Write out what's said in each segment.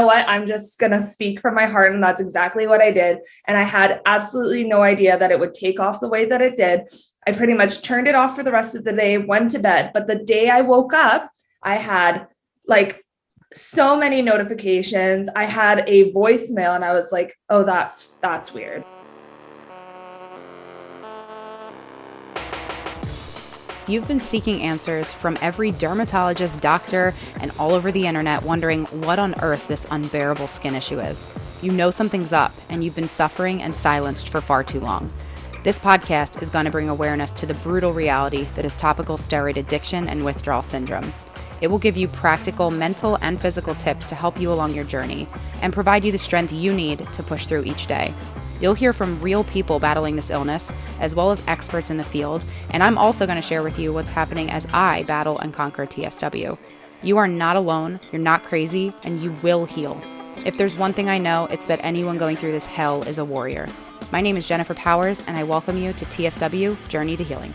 what? I'm just going to speak from my heart. And that's exactly what I did. And I had absolutely no idea that it would take off the way that it did. I pretty much turned it off for the rest of the day, went to bed. But the day I woke up, I had like so many notifications. I had a voicemail and I was like, oh, that's weird. You've been seeking answers from every dermatologist, doctor, and all over the internet, wondering what on earth this unbearable skin issue is. You know something's up, and you've been suffering and silenced for far too long. This podcast is going to bring awareness to the brutal reality that is topical steroid addiction and withdrawal syndrome. It will give you practical mental and physical tips to help you along your journey and provide you the strength you need to push through each day. You'll hear from real people battling this illness, as well as experts in the field, and I'm also going to share with you what's happening as I battle and conquer TSW. You are not alone, you're not crazy, and you will heal. If there's one thing I know, it's that anyone going through this hell is a warrior. My name is Jennifer Powers, and I welcome you to TSW Journey to Healing.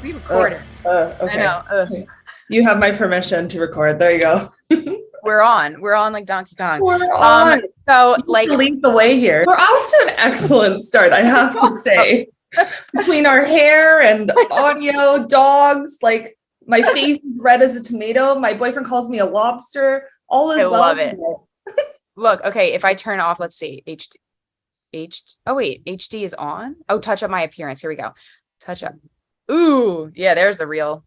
We recorded. Okay. I know. You have my permission to record. There you go. We're on like Donkey Kong. We're on. So like lead the way here. We're off to an excellent start, I have to say. Between our hair and audio, dogs, like my face is red as a tomato. My boyfriend calls me a lobster. All is well. I love it. Look, okay, if I turn off, let's see. HD is on. Oh, touch up my appearance. Here we go. Touch up. Ooh, yeah, there's the real.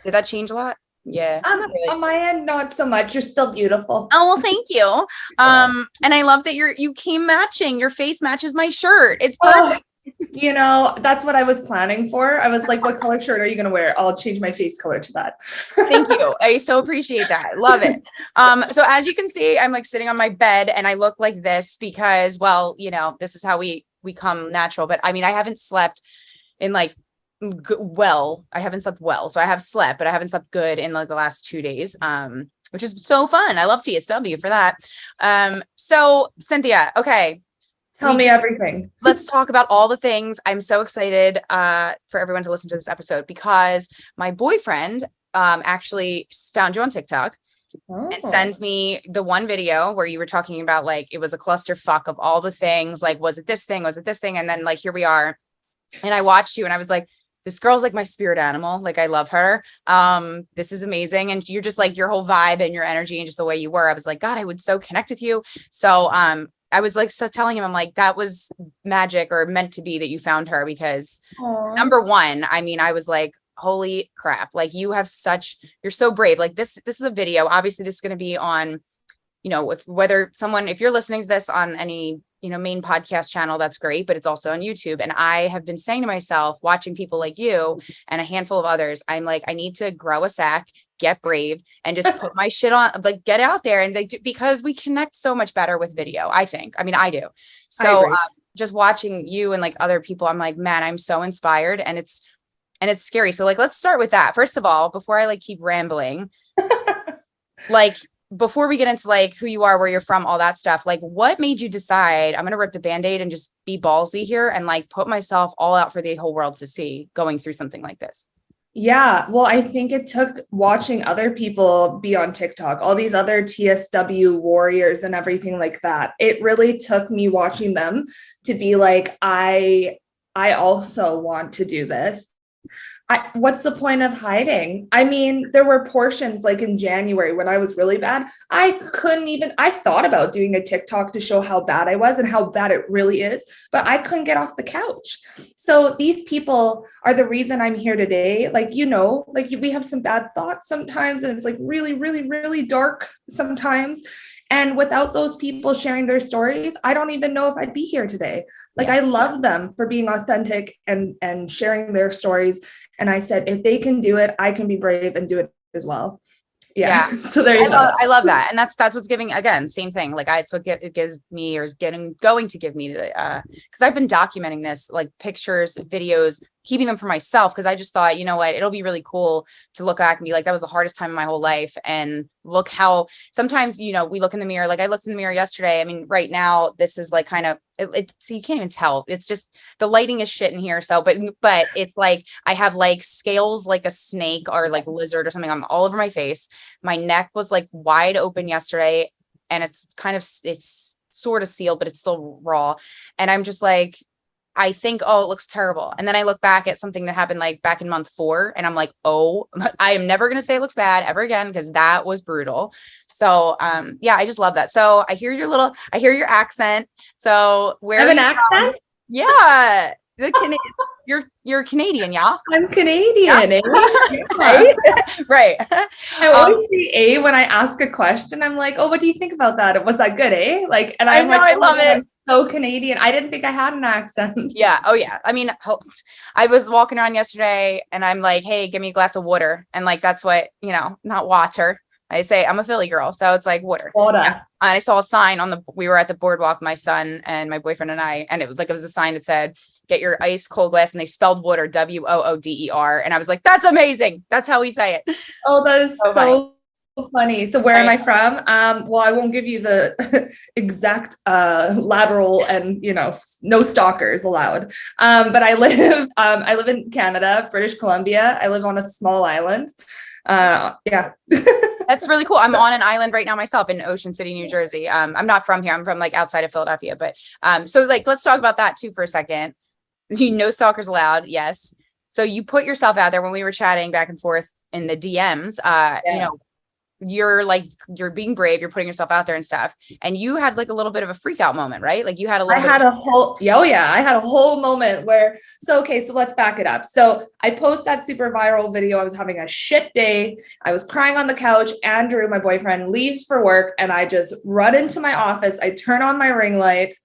Did that change a lot? Yeah. Really. On my end, not so much. You're still beautiful. Oh, well, thank you. And I love that you came matching. Your face matches my shirt. It's perfect. You know, that's what I was planning for. I was like, what color shirt are you going to wear? I'll change my face color to that. Thank you. I so appreciate that. Love it. So as you can see, I'm like sitting on my bed and I look like this because, well, you know, this is how we come natural. But I mean, I haven't slept in like, I haven't slept well. So I have slept, but I haven't slept good in like the last 2 days, which is so fun. I love TSW for that. So Cynthia, okay. Tell me everything. Let's talk about all the things. I'm so excited for everyone to listen to this episode because my boyfriend actually found you on TikTok and sends me the one video where you were talking about like, it was a clusterfuck of all the things. Like, was it this thing? Was it this thing? And then like, here we are. And I watched you and I was like, this girl's like my spirit animal. Like, I love her. This is amazing. And you're just like your whole vibe and your energy and just the way you were. I was like, God, I would so connect with you. So, I was like, so telling him, I'm like, that was magic or meant to be that you found her because number one, I mean, I was like, holy crap. Like you're so brave. Like this is a video. Obviously this is going to be on, you know, if you're listening to this on any, you know, main podcast channel, that's great, but it's also on YouTube. And I have been saying to myself, watching people like you and a handful of others, I'm like, I need to grow a sack, get brave, and just put my shit on, like get out there. And because we connect so much better with video, I think. I mean, I do. So just watching you and like other people, I'm like, man, I'm so inspired and it's scary. So like, let's start with that. First of all, before I like keep rambling, like, before we get into like who you are, where you're from, all that stuff, like what made you decide I'm going to rip the Band-Aid and just be ballsy here and like put myself all out for the whole world to see going through something like this? Yeah, well, I think it took watching other people be on TikTok, all these other TSW warriors and everything like that. It really took me watching them to be like, I also want to do this. What's the point of hiding? I mean, there were portions like in January when I was really bad. I thought about doing a TikTok to show how bad I was and how bad it really is, but I couldn't get off the couch. So these people are the reason I'm here today. Like, you know, like we have some bad thoughts sometimes and it's like really, really, really dark sometimes. And without those people sharing their stories, I don't even know if I'd be here today. Like, I love them for being authentic and sharing their stories. And I said, if they can do it, I can be brave and do it as well. Yeah. So there you go. I love that. And that's what's giving, again, same thing. Like it's what it gives me or is going to give me the, cause I've been documenting this, like pictures, videos, keeping them for myself because I just thought, you know what, it'll be really cool to look back and be like, that was the hardest time of my whole life. And look how sometimes, you know, we look in the mirror. Like I looked in the mirror yesterday. I mean, right now, this is like kind of so you can't even tell. It's just the lighting is shit in here. So, but it's like I have like scales like a snake or like lizard or something all over my face. My neck was like wide open yesterday, and it's sort of sealed, but it's still raw. And I'm just like, I think, oh, it looks terrible. And then I look back at something that happened like back in month 4, and I'm like, oh, I am never going to say it looks bad ever again, because that was brutal. So, yeah, I just love that. So I hear your accent. So where I have are an you from? accent? Yeah. You're Canadian, yeah? I'm Canadian, eh? Right. Right. I always say A when I ask a question. I'm like, oh, what do you think about that? Was that good, eh? Like, and I'm like, I love it. I'm so Canadian. I didn't think I had an accent. Yeah. Oh yeah. I mean, I was walking around yesterday and I'm like, hey, give me a glass of water. And like, that's what, you know, not water. I say I'm a Philly girl. So it's like water. Water. Yeah. And I saw a sign we were at the boardwalk, my son and my boyfriend and I, and it was a sign that said, get your ice cold glass. And they spelled water, WOODER. And I was like, that's amazing. That's how we say it. Oh, that is so funny. So where am I from? Well, I won't give you the exact lateral and, you know, no stalkers allowed. But I live in Canada, British Columbia. I live on a small island. Yeah. That's really cool. I'm on an island right now myself in Ocean City, New Jersey. I'm not from here. I'm from like outside of Philadelphia, but so like let's talk about that too for a second. No stalkers allowed. Yes. So you put yourself out there when we were chatting back and forth in the DMs. You know, you're being brave, you're putting yourself out there and stuff. And you had like a little bit of a freak out moment, right? Like you had I had a whole moment where, so let's back it up. So I post that super viral video. I was having a shit day. I was crying on the couch. Andrew, my boyfriend, leaves for work, and I just run into my office. I turn on my ring light.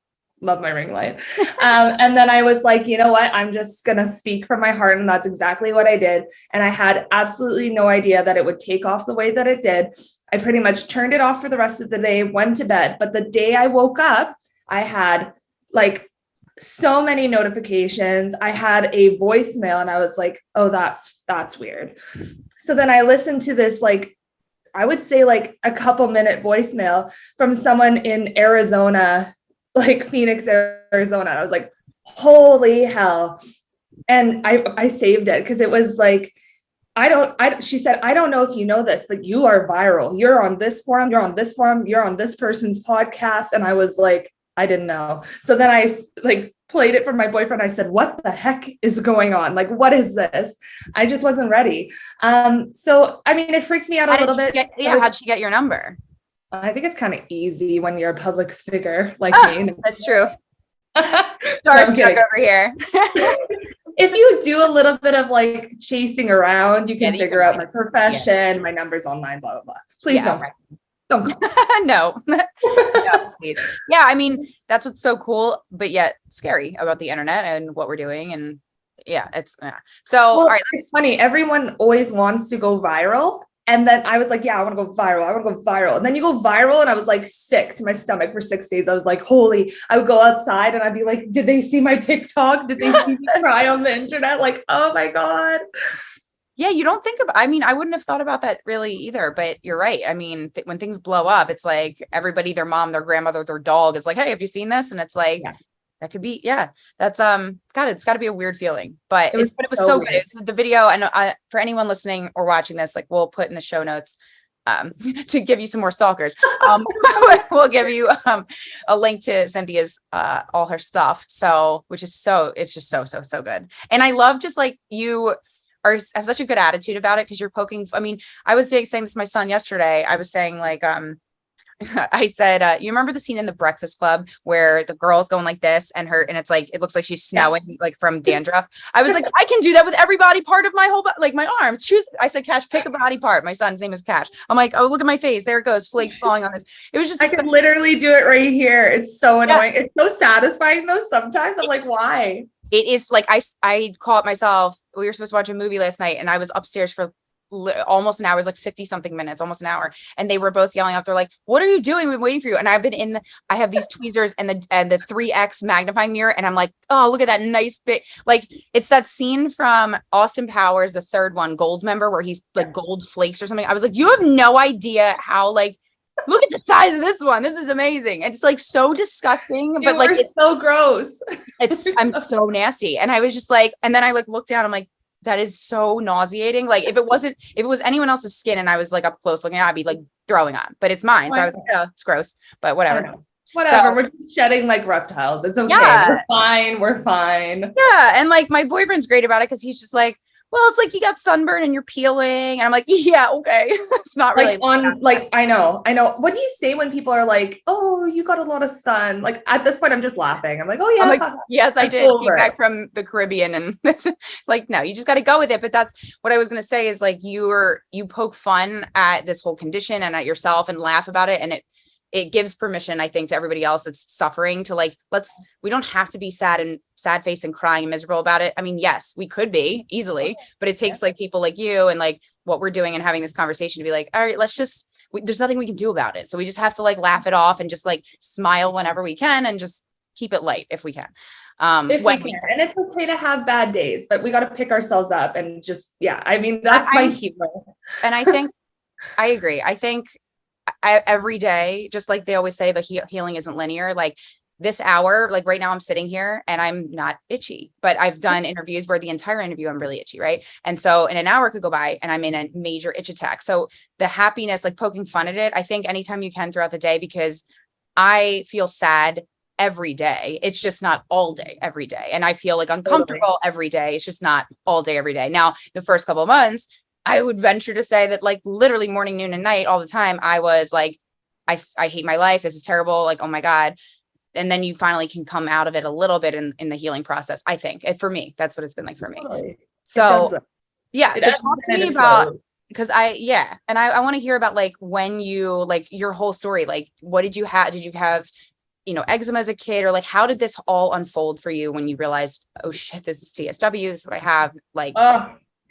Love my ring light. And then I was like, you know what? I'm just going to speak from my heart. And that's exactly what I did. And I had absolutely no idea that it would take off the way that it did. I pretty much turned it off for the rest of the day, went to bed. But the day I woke up, I had like so many notifications. I had a voicemail and I was like, oh, that's weird. So then I listened to this, like, I would say like a couple minute voicemail from someone in Arizona, like Phoenix, Arizona. I was like, holy hell. And I saved it because it was like, she said, I don't know if you know this, but you are viral. You're on this forum, you're on this forum, you're on this person's podcast. And I was like, I didn't know. So then I like played it for my boyfriend. I said, what the heck is going on? Like, what is this? I just wasn't ready. So, I mean, it freaked me out a little bit. How'd she get your number? I think it's kind of easy when you're a public figure like me. That's true. Starstruck over here. If you do a little bit of like chasing around, you can figure out my profession, my number's online, blah, blah, blah. Please don't call. No, please. Yeah, I mean, that's what's so cool, but yet scary about the internet and what we're doing. And so all right. It's funny. Everyone always wants to go viral. And then I was like, yeah, I want to go viral. And then you go viral. And I was like sick to my stomach for 6 days. I was like, I would go outside and I'd be like, did they see my TikTok? Did they see me cry on the internet? Like, oh my God. Yeah. You don't think about, I mean, I wouldn't have thought about that really either, but you're right. I mean, when things blow up, it's like everybody, their mom, their grandmother, their dog is like, hey, have you seen this? And it's like, that could be, that's, it's gotta be a weird feeling, but it was so good. It's the video. And for anyone listening or watching this, like we'll put in the show notes, to give you some more stalkers. We'll give you, a link to Cynthia's, all her stuff. So, it's just so good. And I love just like you have such a good attitude about it. Cause you're poking. I mean, I was saying this to my son yesterday. I was saying like, I said, you remember the scene in The Breakfast Club where the girl's going like this and it's like, it looks like she's snowing like from dandruff. I was like, I can do that with every body part of my whole body, like my arms. I said, Cash, pick a body part. My son's name is Cash. I'm like, oh, look at my face. There it goes. Flakes falling on this. It was just, I could literally do it right here. It's so annoying. It's so satisfying though. Sometimes I'm like, why? It is like, I caught myself. We were supposed to watch a movie last night and I was upstairs for almost an hour, it was like 50 something minutes, almost an hour. And they were both yelling out. They're like, what are you doing? We've been waiting for you. And I've been I have these tweezers and the 3X magnifying mirror. And I'm like, oh, look at that nice bit. Like it's that scene from Austin Powers, the third one, Gold Member, where he's like gold flakes or something. I was like, you have no idea how like, look at the size of this one. This is amazing. And it's like so disgusting, but like it's so gross. I'm so nasty. And I was just like, and then I like looked down, I'm like, that is so nauseating. Like if it was anyone else's skin and I was like up close looking, I'd be like throwing up, but it's mine. So I was like, oh, it's gross, but whatever. Whatever. So, we're just shedding like reptiles. It's okay. Yeah. We're fine. We're fine. Yeah. And like my boyfriend's great about it because he's just like, well, it's like you got sunburn and you're peeling. And I'm like, yeah, okay. It's not really I know. What do you say when people are like, oh, you got a lot of sun? Like at this point, I'm just laughing. I'm like, oh yeah. I'm like, yes, I did. Came back from the Caribbean and this like, no, you just got to go with it. But that's what I was going to say is like, you poke fun at this whole condition and at yourself and laugh about it. And it gives permission, I think, to everybody else that's suffering to like, we don't have to be sad face and crying and miserable about it. I mean, yes, we could be easily, but it takes like people like you and like what we're doing and having this conversation to be like, all right, there's nothing we can do about it. So we just have to like laugh it off and just like smile whenever we can and just keep it light if we can. If we can. And it's okay to have bad days, but we got to pick ourselves up and just, yeah, I mean, that's my humor. And I think, I agree. I think every day, just like they always say, the healing isn't linear. Like this hour, like right now I'm sitting here and I'm not itchy, but I've done interviews where the entire interview I'm really itchy. Right. And so in an hour could go by and I'm in a major itch attack. So the happiness, like poking fun at it, I think anytime you can throughout the day, because I feel sad every day. It's just not all day, every day. And I feel like uncomfortable every day. It's just not all day, every day. Now, the first couple of months, I would venture to say that like literally morning, noon, and night all the time, I was like, I hate my life. This is terrible. Like, oh my God. And then you finally can come out of it a little bit in the healing process. I think for me, that's what it's been like for me. Really? So yeah. So talk to me about, because and I want to hear about like when you, like your whole story, like what did you have? Did you have, eczema as a kid, or like, how did this all unfold for you when you realized, oh shit, this is TSW, this is what I have? Like,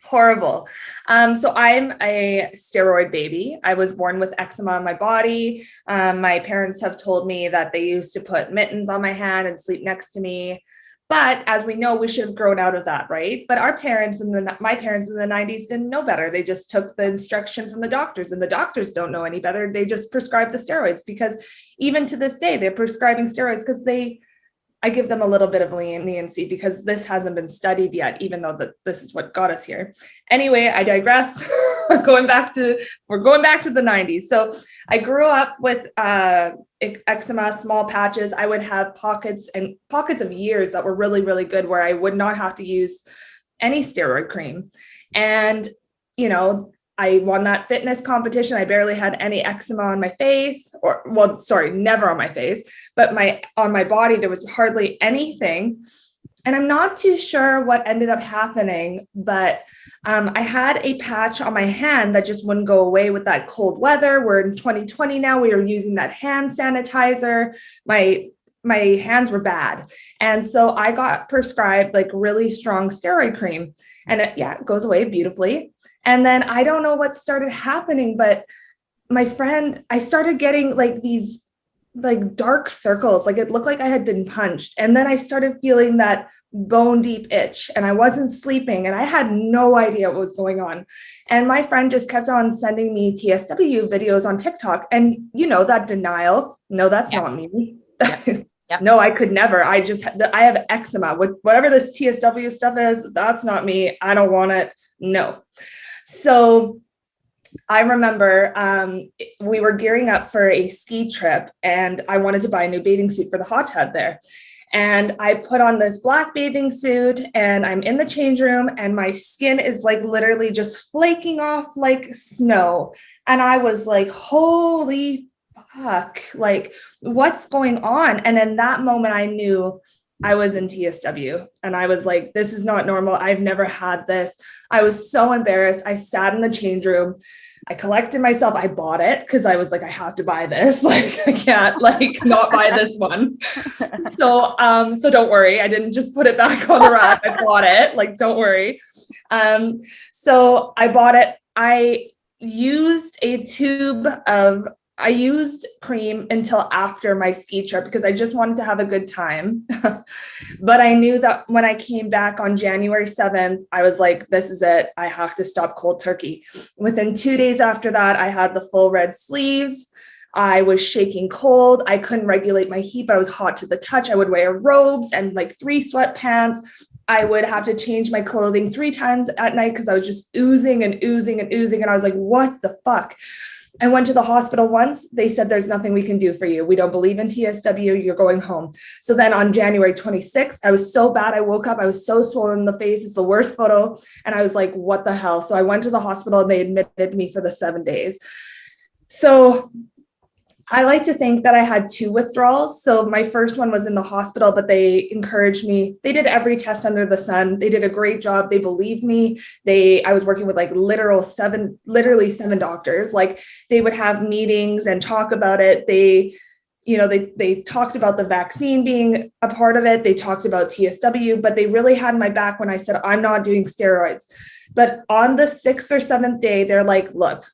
horrible. So I'm a steroid baby. I was born with eczema on my body. My parents have told me that they used to put mittens on my hand and sleep next to me. But as we know, we should have grown out of that, right? But my parents in the 90s didn't know better. They just took the instruction from the doctors, and the doctors don't know any better. They just prescribe the steroids, because even to this day, they're prescribing steroids because I give them a little bit of leniency because this hasn't been studied yet, even though this is what got us here. Anyway, I digress. We're going back to the 90s. So I grew up with eczema, small patches. I would have pockets of years that were really, really good where I would not have to use any steroid cream. And, I won that fitness competition. I barely had any eczema on my face, never on my face, but on my body, there was hardly anything. And I'm not too sure what ended up happening, but I had a patch on my hand that just wouldn't go away with that cold weather. We're in 2020 now. We are using that hand sanitizer. My hands were bad. And so I got prescribed like really strong steroid cream, and it goes away beautifully. And then I don't know what started happening, but I started getting like these like dark circles, like it looked like I had been punched. And then I started feeling that bone deep itch, and I wasn't sleeping, and I had no idea what was going on. And my friend just kept on sending me TSW videos on TikTok, and that denial. No, that's not me. Yep. No, I could never. I have eczema. Whatever this TSW stuff is, that's not me. I don't want it. No. So I remember we were gearing up for a ski trip, and I wanted to buy a new bathing suit for the hot tub there. And I put on this black bathing suit, and I'm in the change room, and my skin is like literally just flaking off like snow. And I was like, holy fuck, like what's going on? And in that moment, I knew I was in TSW, and I was like, this is not normal. I've never had this. I was so embarrassed. I sat in the change room. I collected myself. I bought it because I was like, I have to buy this. Like, I can't like not buy this one. So don't worry. I didn't just put it back on the rack. I bought it. Like, don't worry. So I bought it. I used I used cream until after my ski trip because I just wanted to have a good time. But I knew that when I came back on January 7th, I was like, this is it. I have to stop cold turkey. Within 2 days after that, I had the full red sleeves. I was shaking cold. I couldn't regulate my heat, but I was hot to the touch. I would wear robes and like 3 sweatpants. I would have to change my clothing 3 times at night because I was just oozing and oozing and oozing. And I was like, what the fuck? I went to the hospital once. They said, there's nothing we can do for you. We don't believe in TSW. You're going home. So then on January 26th, I was so bad. I woke up. I was so swollen in the face. It's the worst photo. And I was like, what the hell? So I went to the hospital and they admitted me for the 7 days. So I like to think that I had 2 withdrawals. So my first one was in the hospital, but they encouraged me. They did every test under the sun. They did a great job. They believed me. I was working with like literally 7 doctors. Like they would have meetings and talk about it. They talked about the vaccine being a part of it. They talked about TSW, but they really had my back when I said, I'm not doing steroids. But on the 6th or 7th day, they're like, look,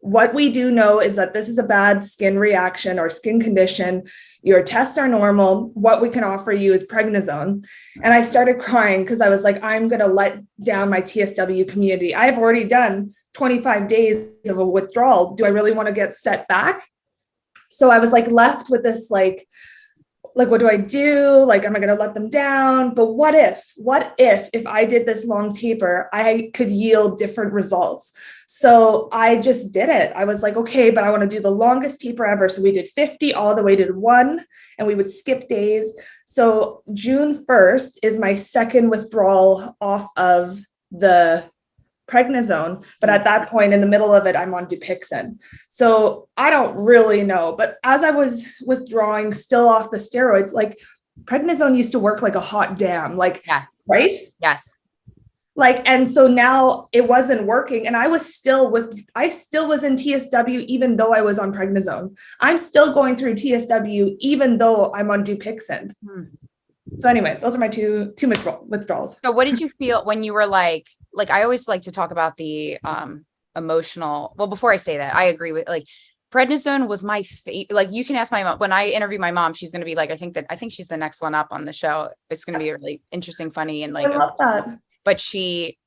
what we do know is that this is a bad skin reaction or skin condition. Your tests are normal. What we can offer you is prednisone. And I started crying because I was like, I'm going to let down my TSW community. I've already done 25 days of a withdrawal. Do I really want to get set back? So I was like left with this like, what do I do? Like, am I going to let them down? But what if I did this long taper, I could yield different results? So I just did it. I was like, okay, but I want to do the longest taper ever. So we did 50 all the way to 1, and we would skip days. So June 1st is my second withdrawal off of the prednisone, but at that point in the middle of it, I'm on Dupixent. So I don't really know, but as I was withdrawing still off the steroids, like prednisone used to work like a hot damn, like, Yes. right? Yes. Like, and so now it wasn't working. And I still was in TSW, even though I was on prednisone. I'm still going through TSW, even though I'm on Dupixent. So anyway, those are my two withdrawals. So what did you feel when you were like I always like to talk about the emotional. Well, before I say that, I agree with like prednisone was my favorite. Like you can ask my mom when I interview my mom, she's going to be like, I think she's the next one up on the show. It's going to be really interesting, funny. And like, I love that. But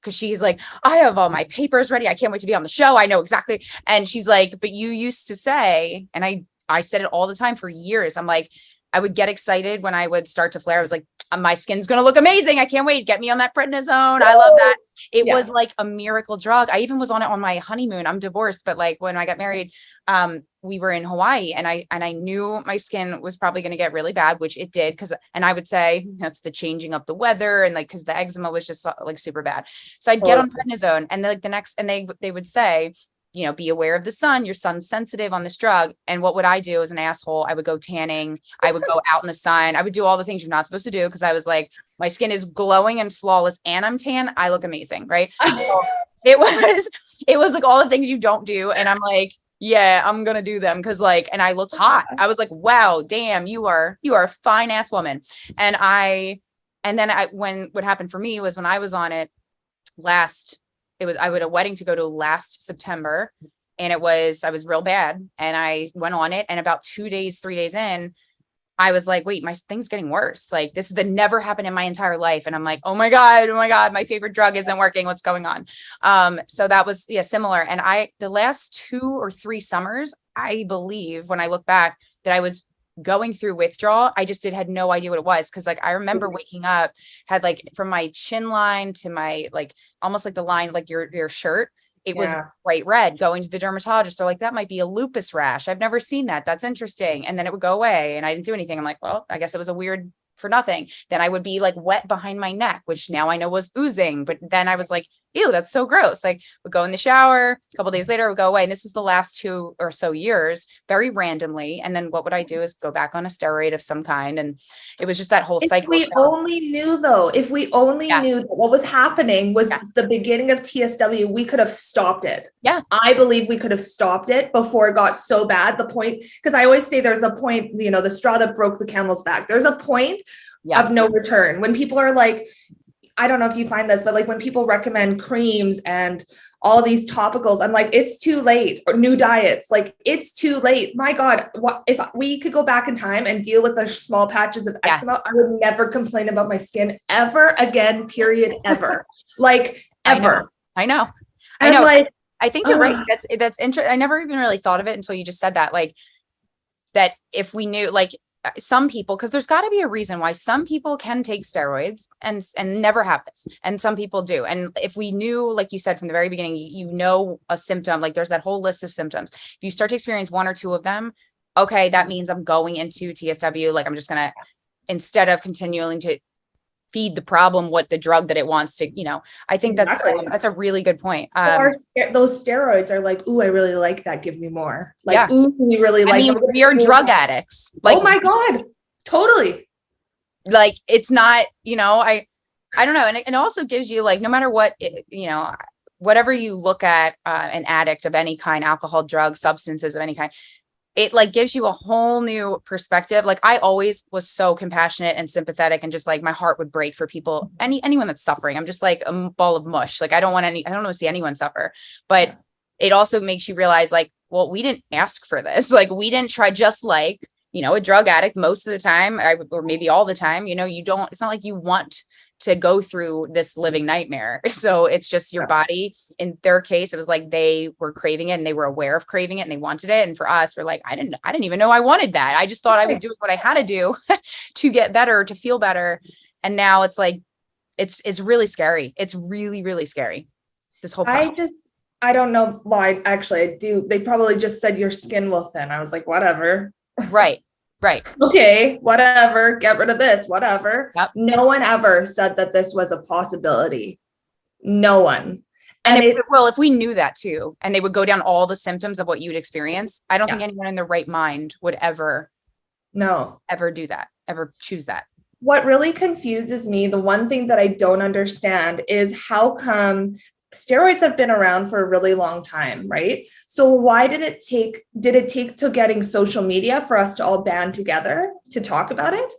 cause she's like, I have all my papers ready. I can't wait to be on the show. I know exactly. And she's like, but you used to say, and I said it all the time for years. I'm like, I would get excited when I would start to flare. I was like, my skin's going to look amazing. I can't wait. Get me on that prednisone. I love that. It was like a miracle drug. I even was on it on my honeymoon. I'm divorced, but like when I got married, we were in Hawaii and I knew my skin was probably going to get really bad, which it did. And I would say that's the changing of the weather. And like, cause the eczema was just like super bad. So I'd get on prednisone and like they would say, be aware of the sun, you're sun sensitive on this drug. And what would I do as an asshole? I would go tanning. I would go out in the sun. I would do all the things you're not supposed to do. Cause I was like, my skin is glowing and flawless and I'm tan. I look amazing. Right. So it was like all the things you don't do. And I'm like, yeah, I'm going to do them. Cause like, and I looked hot. I was like, wow, damn, you are a fine ass woman. And when what happened for me was when I was on it I had a wedding to go to last September and I was real bad and I went on it. And about 3 days in, I was like, wait, my thing's getting worse. Like this never happened in my entire life. And I'm like, oh my God, my favorite drug isn't working. What's going on? So that was similar. And the last 2 or 3 summers, I believe when I look back that I was going through withdrawal. I just had no idea what it was. Cause like, I remember waking up, had like from my chin line to my, like, almost like the line, like your shirt, it was bright red. Going to the dermatologist, they're like, that might be a lupus rash. I've never seen that. That's interesting. And then it would go away and I didn't do anything. I'm like, well, I guess it was a weird for nothing. Then I would be like wet behind my neck, which now I know was oozing. But then I was like, ew, that's so gross. Like would go in the shower, a couple of days later, it would go away. And this was the last 2 or so years, very randomly. And then what would I do is go back on a steroid of some kind. And it was just that whole cycle. If we only knew that what was happening was the beginning of TSW, we could have stopped it. Yeah. I believe we could have stopped it before it got so bad. The point, because I always say there's a point, the straw that broke the camel's back. There's a point of no return. When people are like, I don't know if you find this, but like when people recommend creams and all these topicals. I'm like, it's too late. Or new diets, like it's too late. My God, what if we could go back in time and deal with the small patches of eczema? I would never complain about my skin ever again, period, ever. Like ever. I know. Like, I think you're right. That's interesting. I never even really thought of it until you just said that. Like that if we knew, like some people, because there's got to be a reason why some people can take steroids and never have this, and some people do. And if we knew, like you said from the very beginning, a symptom, like there's that whole list of symptoms. If you start to experience one or two of them, okay, that means I'm going into TSW. Like I'm just gonna, instead of continuing to feed the problem what the drug that it wants to, I think that's a really good point. Those steroids are like, ooh, I really like that, give me more. Like, ooh, we really like, we are drug addicts. Like, oh my God, totally. Like it's not, I don't know. And it also gives you, like, no matter what, whatever you look at, an addict of any kind, alcohol, drugs, substances of any kind, it like gives you a whole new perspective. Like I always was so compassionate and sympathetic, and just like my heart would break for people, anyone that's suffering. I'm just like a ball of mush. Like I don't want to see anyone suffer, but it also makes you realize, like, well, we didn't ask for this. Like we didn't try, just like, a drug addict most of the time, or maybe all the time, it's not like you want to go through this living nightmare. So it's just your body. In their case, it was like they were craving it and they were aware of craving it and they wanted it. And for us, we're like, I didn't even know I wanted that. I just thought I was doing what I had to do to get better, to feel better. And now it's like, it's really scary. It's really, really scary. This whole process. I don't know why. Actually, I do. They probably just said your skin will thin. I was like, whatever. Right. Okay, whatever. Get rid of this, whatever. Yep. No one ever said that this was a possibility. No one. And if we knew that too, and they would go down all the symptoms of what you'd experience, I don't think anyone in their right mind would ever do that, ever choose that. What really confuses me, the one thing that I don't understand is how come steroids have been around for a really long time, right? So why did it take to getting social media for us to all band together to talk about it?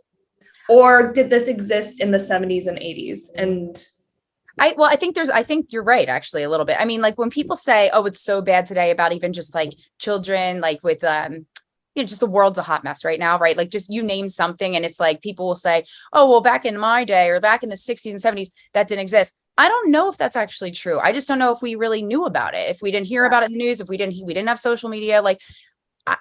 Or did this exist in the 70s and 80s? And I think you're right, actually, a little bit. I mean, like when people say, oh, it's so bad today about even just like children, like with, just the world's a hot mess right now, right? Like just you name something and it's like people will say, oh, well, back in my day or back in the 60s and 70s, that didn't exist. I don't know if that's actually true. I just don't know if we really knew about it. If we didn't hear about it in the news, if we didn't have social media, like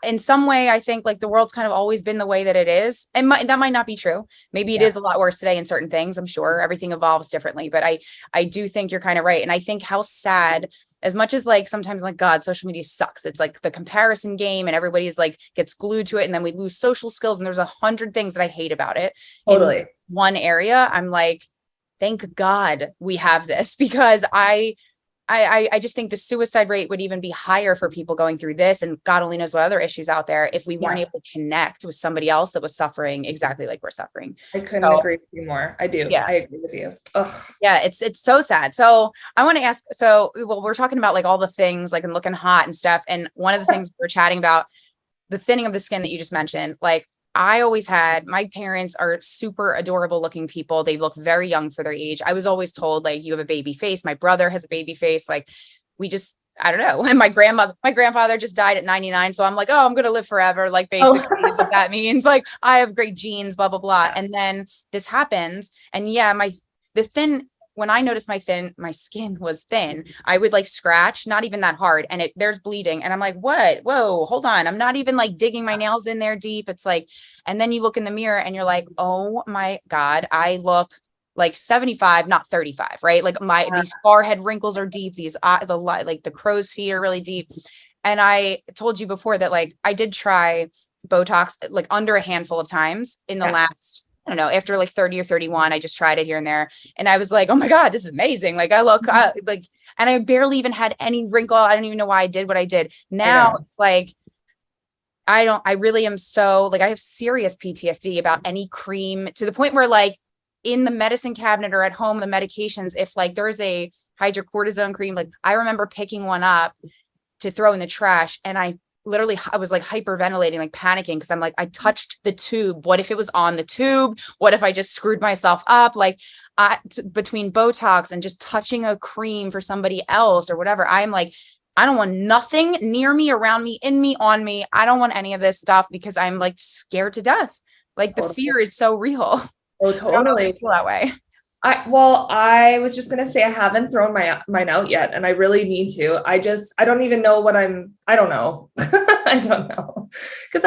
in some way, I think like the world's kind of always been the way that it is. And that might not be true. Maybe it is a lot worse today in certain things. I'm sure everything evolves differently, but I do think you're kind of right. And I think how sad, as much as like sometimes like, God, social media sucks. It's like the comparison game and everybody's like gets glued to it. And then we lose social skills. And there's 100 things that I hate about it. Totally. In one area, I'm like, thank God we have this, because I just think the suicide rate would even be higher for people going through this. And God only knows what other issues out there if we weren't able to connect with somebody else that was suffering exactly like we're suffering. I couldn't agree with you more. I do. Yeah. I agree with you. Ugh. Yeah. It's so sad. So I want to ask, we're talking about like all the things like and looking hot and stuff. And one of the things we're chatting about, the thinning of the skin that you just mentioned, like my parents are super adorable looking people. They look very young for their age. I was always told like, you have a baby face. My brother has a baby face. Like I don't know. And my grandfather just died at 99. So I'm like, oh, I'm going to live forever. Like basically what that means. Like I have great genes, blah, blah, blah. And then this happens. And when I noticed my skin was thin, I would like scratch, not even that hard. And there's bleeding. And I'm like, what? Whoa, hold on. I'm not even like digging my nails in there deep. It's like, and then you look in the mirror and you're like, oh my God, I look like 75, not 35, right? Like these forehead wrinkles are deep. The crow's feet are really deep. And I told you before that like, I did try Botox like under a handful of times in the last, I don't know, after like 30 or 31, I just tried it here and there. And I was like, oh my God, this is amazing. Like I look and I barely even had any wrinkle. I don't even know why I did what I did. Now it's like, I really am so like, I have serious PTSD about any cream, to the point where like in the medicine cabinet or at home, the medications, if like there's a hydrocortisone cream, like I remember picking one up to throw in the trash and I literally, I was like hyperventilating, like panicking. Cause I'm like, I touched the tube. What if it was on the tube? What if I just screwed myself up? Like between Botox and just touching a cream for somebody else or whatever, I'm like, I don't want nothing near me, around me, in me, on me. I don't want any of this stuff because I'm like scared to death. Like the fear is so real. Oh, I don't know if totally. you feel that way. I was just gonna say I haven't thrown mine out yet, and I really need to. I don't even know I don't know. I don't know. Because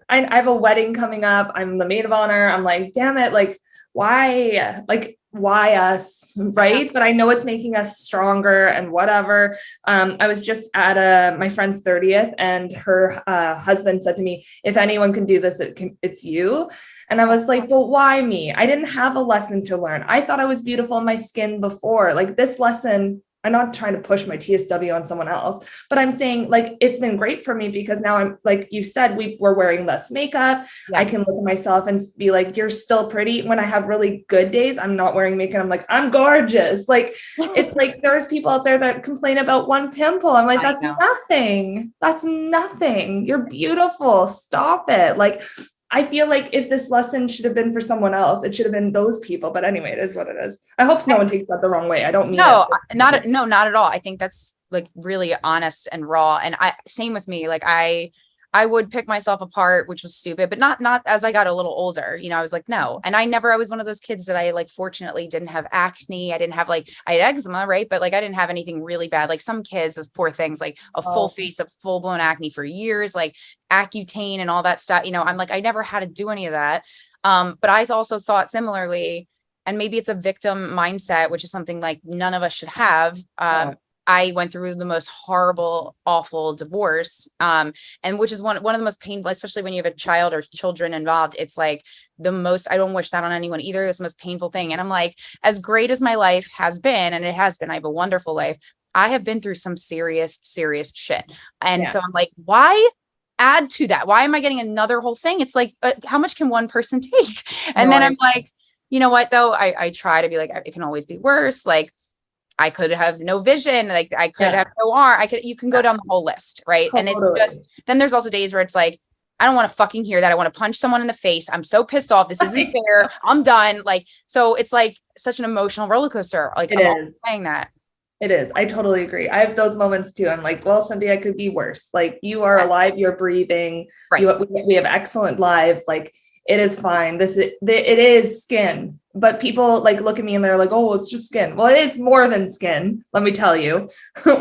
I have a wedding coming up. I'm the maid of honor. I'm like, damn it, like why? Like why us? Right. But I know it's making us stronger and whatever. I was just at my friend's 30th, and her husband said to me, if anyone can do this, it's you. And I was like, well, why me? I didn't have a lesson to learn. I thought I was beautiful in my skin before. Like this lesson, I'm not trying to push my TSW on someone else, but I'm saying like, it's been great for me because now I'm like you said, we're wearing less makeup. Yeah. I can look at myself and be like, you're still pretty. When I have really good days, I'm not wearing makeup. I'm like, I'm gorgeous. Like, it's like, there's people out there that complain about one pimple. I'm like, that's nothing. That's nothing. You're beautiful. Stop it. Like, I feel like if this lesson should have been for someone else, it should have been those people. But anyway, it is what it is. I hope no one takes that the wrong way. I don't mean not at all. I think that's like really honest and raw. And same with me. Like I would pick myself apart, which was stupid, but not as I got a little older, I was like, no. And I was one of those kids that I like, fortunately didn't have acne. I didn't have I had eczema, right? But like, I didn't have anything really bad. Like some kids, those poor things, like a full face of full blown acne for years, like Accutane and all that stuff. I'm like, I never had to do any of that. But I also thought similarly, and maybe it's a victim mindset, which is something like none of us should have. I went through the most horrible, awful divorce. And which is one of the most painful, especially when you have a child or children involved. It's like the most, I don't wish that on anyone either. It's the most painful thing. And I'm like, as great as my life has been, and it has been, I have a wonderful life. I have been through some serious, serious shit. And so I'm like, why add to that? Why am I getting another whole thing? It's like, how much can one person take? And then I'm like, you know what, though? I try to be like, it can always be worse. Like, I could have no vision, like I could have no arm. You can go down the whole list, right? Totally. And it's just, then there's also days where it's like, I don't want to fucking hear that. I want to punch someone in the face. I'm so pissed off. This isn't fair. I'm done. Like, so it's like such an emotional roller coaster. Like I'm always saying that. It is. I totally agree. I have those moments too. I'm like, well, someday I could be worse. Like you are alive, you're breathing. Right. We have excellent lives. Like it is fine. It is skin. But people like look at me and they're like, oh, it's just skin. Well, it is more than skin. Let me tell you,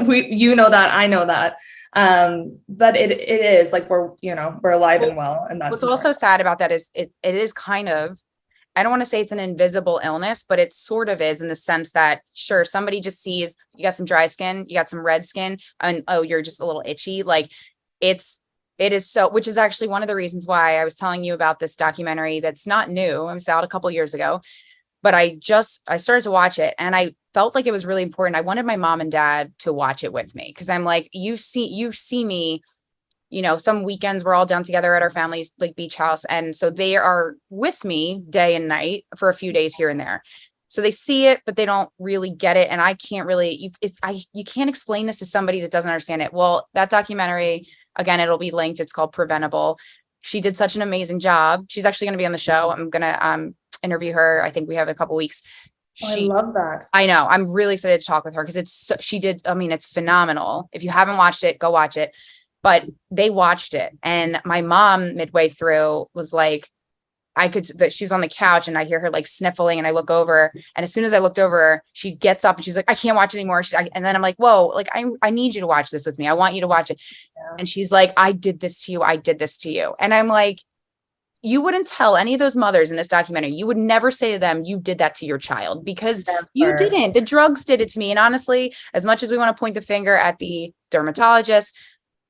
you know that, I know that. But it is like, we're alive and well. And that's what's also sad about that is it is kind of, I don't want to say it's an invisible illness, but it sort of is in the sense that sure, somebody just sees you got some dry skin, you got some red skin, and oh, you're just a little itchy. Like it is so, which is actually one of the reasons why I was telling you about this documentary that's not new. It was out a couple years ago. But I started to watch it and I felt like it was really important. I wanted my mom and dad to watch it with me. Cause I'm like, you see me, some weekends we're all down together at our family's like beach house. And so they are with me day and night for a few days here and there. So they see it, but they don't really get it. And I can't really, you can't explain this to somebody that doesn't understand it. Well, that documentary, again, it'll be linked. It's called Preventable. She did such an amazing job. She's actually going to be on the show. I'm going to, interview her. I think we have a couple weeks. I love that. I know. I'm really excited to talk with her because it's phenomenal. If you haven't watched it, go watch it. But they watched it. And my mom midway through was like, she was on the couch and I hear her like sniffling and I look over. And as soon as I looked over, she gets up and she's like, I can't watch it anymore. And then I'm like, whoa, like I need you to watch this with me. I want you to watch it. Yeah. And she's like, I did this to you. I did this to you. And I'm like, you wouldn't tell any of those mothers in this documentary. You would never say to them, you did that to your child because you didn't. The drugs did it to me. And honestly, as much as we want to point the finger at the dermatologist,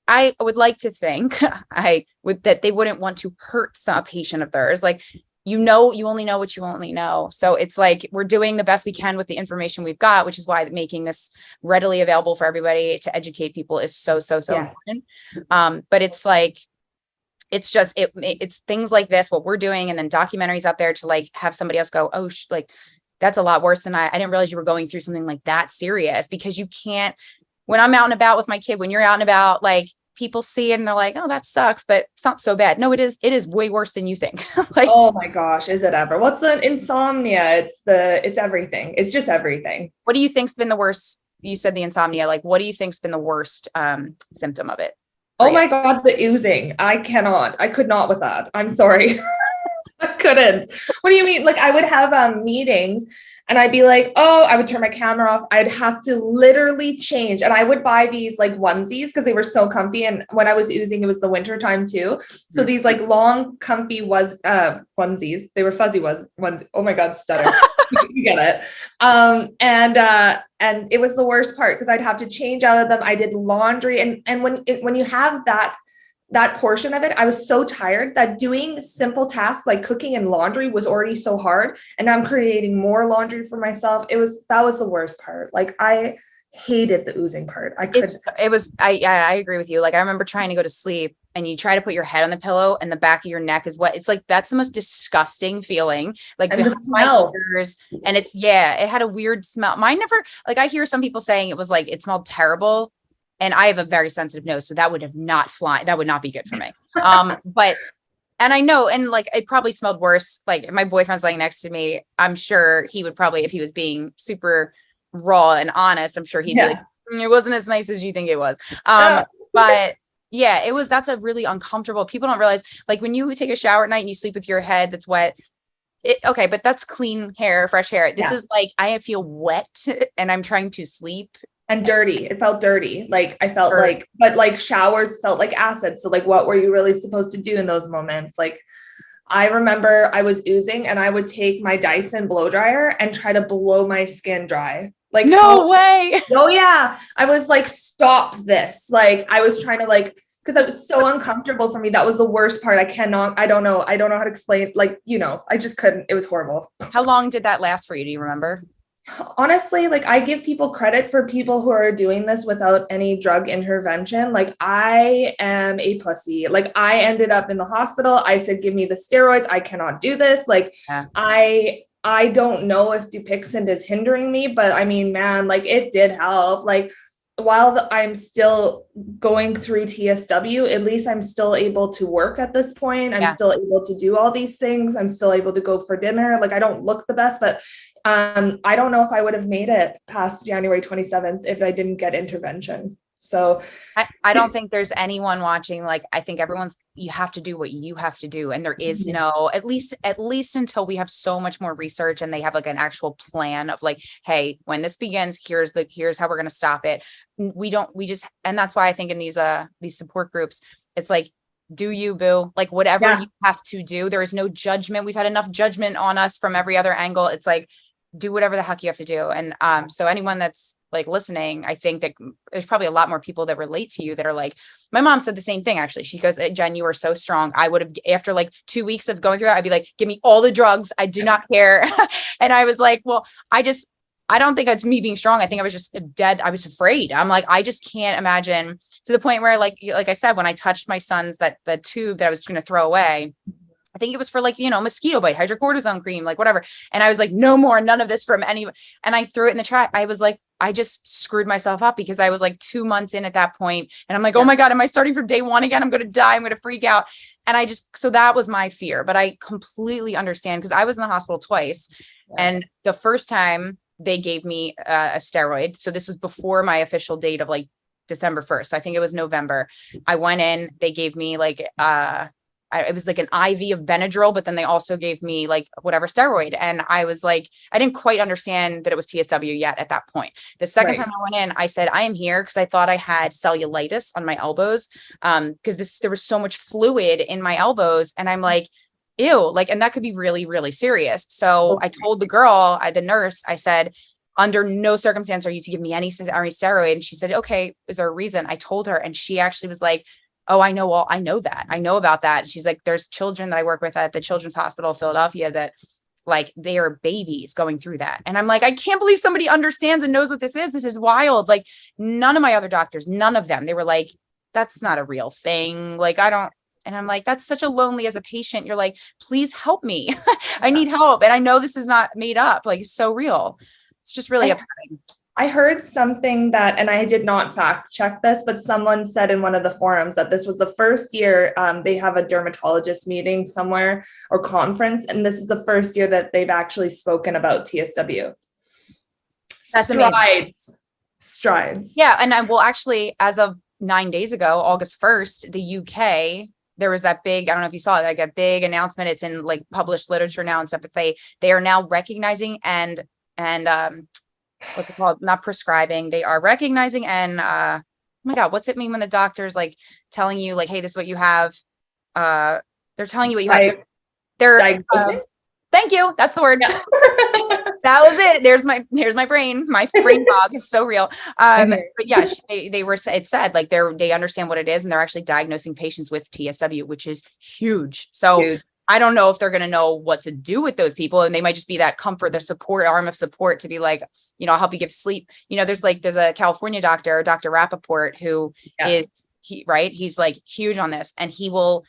I would like to think that they wouldn't want to hurt a patient of theirs. Like, you only know what you only know. So it's like, we're doing the best we can with the information we've got, which is why making this readily available for everybody to educate people is so important. But it's like, it's just, it's things like this, what we're doing. And then documentaries out there to like, have somebody else go, oh, like, that's a lot worse than I didn't realize you were going through something like that serious, because you can't, when I'm out and about with my kid, when you're out and about, like people see it and they're like, oh, that sucks, but it's not so bad. No, it is way worse than you think. Like, oh my gosh, is it ever? What's the insomnia? It's everything. It's just everything. what do you think's been the worst? You said the insomnia, like, what do you think's been the worst symptom of it? Oh my God, the oozing. I could not with that. I'm sorry. I couldn't. What do you mean? Like I would have meetings and I'd be like, oh, I would turn my camera off. I'd have to literally change. And I would buy these like onesies because they were so comfy. And when I was oozing, it was the winter time too. So these like long, comfy onesies, they were fuzzy ones. Oh my God, stutter. You get it. And it was the worst part because I'd have to change out of them. I did laundry. And when you have that portion of it, I was so tired that doing simple tasks like cooking and laundry was already so hard. And I'm creating more laundry for myself. That was the worst part. Like I hated the oozing part. I agree with you. Like I remember trying to go to sleep and you try to put your head on the pillow and the back of your neck is wet. It's like, that's the most disgusting feeling. Like and the smell. Ears, and it had a weird smell. Mine never, like I hear some people saying it was like, it smelled terrible. And I have a very sensitive nose, so that would not be good for me. And I know, and like, it probably smelled worse. Like my boyfriend's laying next to me. I'm sure he would probably, if he was being super raw and honest, I'm sure he'd be like, it wasn't as nice as you think it was. But yeah, that's a really uncomfortable. People don't realize, like when you take a shower at night and you sleep with your head that's wet, okay, but that's clean hair, fresh hair. This is like, I feel wet and I'm trying to sleep. And dirty. It felt dirty. Like I felt but like showers felt like acid. So like, what were you really supposed to do in those moments? Like I remember I was oozing and I would take my Dyson blow dryer and try to blow my skin dry. Like, no way. Oh yeah. I was like, stop this. Like I was trying to like, because it was so uncomfortable for me. That was the worst part. I don't know how to explain. Like, I just couldn't. It was horrible. How long did that last for you? Do you remember? Honestly, like I give people credit for people who are doing this without any drug intervention. Like I am a pussy. Like I ended up in the hospital. I said, give me the steroids. I cannot do this. Like I don't know if Dupixent is hindering me, but I mean, man, like it did help. Like while I'm still going through TSW, at least I'm still able to work at this point. I'm still able to do all these things. I'm still able to go for dinner. Like I don't look the best, but I don't know if I would have made it past January 27th if I didn't get intervention. So I don't think there's anyone watching. Like, I think you have to do what you have to do. And there is no, at least until we have so much more research and they have like an actual plan of like, hey, when this begins, here's how we're going to stop it. And that's why I think in these support groups, it's like, do you, boo, like whatever you have to do. There is no judgment. We've had enough judgment on us from every other angle. It's like, do whatever the heck you have to do. And so anyone that's like listening, I think that there's probably a lot more people that relate to you that are like, my mom said the same thing. Actually, she goes, Jen, you are so strong. I would have, after like 2 weeks of going through it, I'd be like, give me all the drugs. I do not care. And I was like, well, I don't think it's me being strong. I think I was just dead. I was afraid. I'm like, I just can't imagine, to the point where like I said, when I touched my son's, the tube that I was going to throw away, I think it was for like, mosquito bite, hydrocortisone cream, like whatever. And I was like, no more, none of this from anyone. And I threw it in the trash. I was like, I just screwed myself up because I was like 2 months in at that point. And I'm like, oh my God, am I starting from day one again? I'm going to die. I'm going to freak out. And so that was my fear, but I completely understand because I was in the hospital twice. And the first time they gave me a steroid. So this was before my official date of like December 1st. I think it was November. I went in, they gave me like, it was like an IV of Benadryl, but then they also gave me like whatever steroid. And I was like, I didn't quite understand that it was TSW yet at that point. The second time I went in, I said, I am here because I thought I had cellulitis on my elbows. Because there was so much fluid in my elbows. And I'm like, ew, like, and that could be really, really serious. So I told the girl, the nurse, I said, under no circumstance are you to give me any steroid. And she said, okay, is there a reason? I told her, and she actually was like, oh, I know that. I know about that. And she's like, there's children that I work with at the Children's Hospital of Philadelphia that like they are babies going through that. And I'm like, I can't believe somebody understands and knows what this is. This is wild. Like none of my other doctors, none of them, they were like, that's not a real thing. Like, I don't. And I'm like, that's such a lonely as a patient. You're like, please help me. I need help. And I know this is not made up. Like, it's so real. It's just really upsetting. I heard something that, and I did not fact check this, but someone said in one of the forums that this was the first year they have a dermatologist meeting somewhere or conference, and this is the first year that they've actually spoken about TSW. That's amazing. Strides. Yeah, and I will actually, as of 9 days ago, August 1st, the UK, there was that big, I don't know if you saw it, like a big announcement. It's in like published literature now and stuff, but they are now recognizing and what's it called? Not prescribing. They are recognizing and oh my God, what's it mean when the doctor's like telling you like, hey, this is what you have. They're telling you what you have. They're diagnosing? Thank you. That's the word. Yeah. That was it. Here's my brain. My brain fog is so real. But yeah, it said like they understand what it is and they're actually diagnosing patients with TSW, which is huge. So huge. I don't know if they're going to know what to do with those people. And they might just be that comfort, the support arm of support to be like, you know, I'll help you give sleep. You know, there's a California doctor, Dr. Rappaport, who he's like huge on this, and he will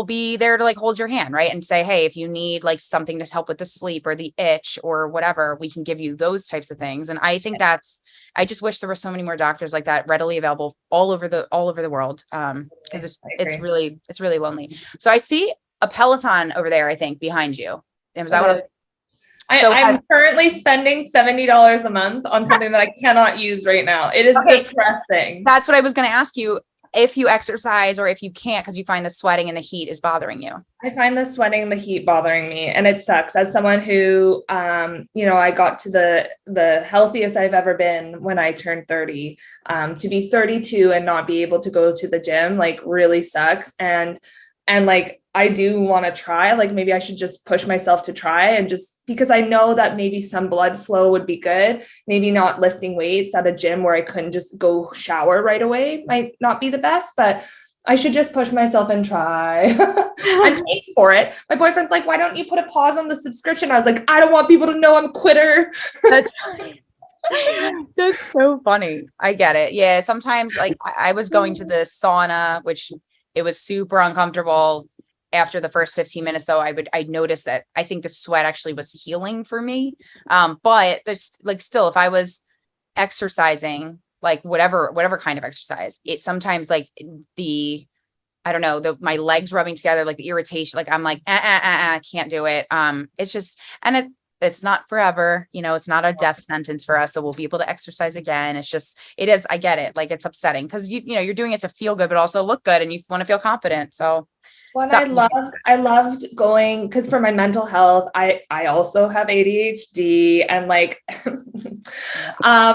be there to like hold your hand, right? And say, hey, if you need like something to help with the sleep or the itch or whatever, we can give you those types of things. And I think I just wish there were so many more doctors like that readily available all over the world. Because it's really lonely. So I see a Peloton over there, I think, behind you. Was that what I'm currently spending $70 a month on something that I cannot use right now. It is depressing. That's what I was going to ask you. If you exercise or if you can't, because you find the sweating and the heat is bothering you. I find the sweating and the heat bothering me. And it sucks as someone who, I got to the healthiest I've ever been when I turned 30, to be 32 and not be able to go to the gym, like really sucks. And like, I do want to try, like, maybe I should just push myself to try, and just because I know that maybe some blood flow would be good. Maybe not lifting weights at a gym where I couldn't just go shower right away might not be the best, but I should just push myself and try. I'm paying for it. My boyfriend's like, why don't you put a pause on the subscription? I was like, I don't want people to know I'm a quitter. That's so funny. I get it. Yeah. Sometimes like I was going to the sauna, which it was super uncomfortable. After the first 15 minutes, though, I noticed that I think the sweat actually was healing for me. But there's like, still, if I was exercising, like whatever kind of exercise, it sometimes like I don't know, my legs rubbing together, like the irritation, like I'm like, I can't do it. It's just, and it's not forever, you know, it's not a death sentence for us. So we'll be able to exercise again. It's just, it is, I get it. Like, it's upsetting because you know, you're doing it to feel good, but also look good and you want to feel confident. So well, I loved going because for my mental health, I also have ADHD, and like,